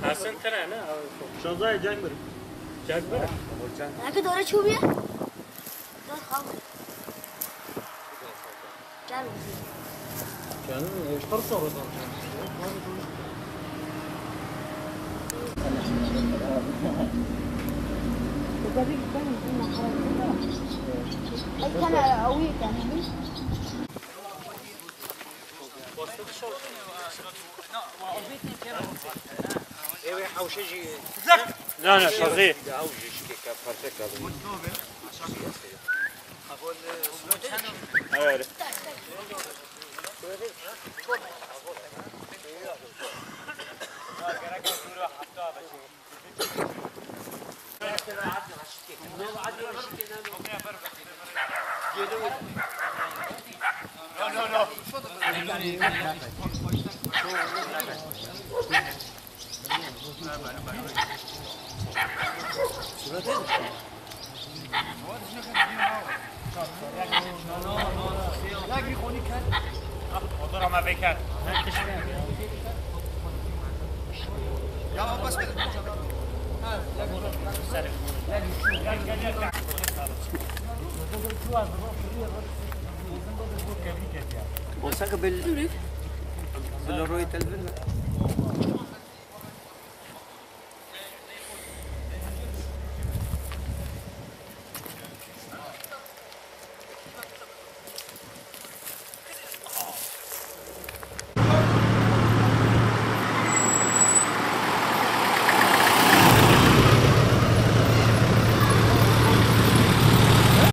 حسن ترى أنا شازای جنگ بریم. جاك برا اگه داره چوبیه دار خواب گل Canım eşler sonradan. اي كان قوي كان لا لا صغير أيوة موضوع ما بيكات وثق بالرؤية الفيلا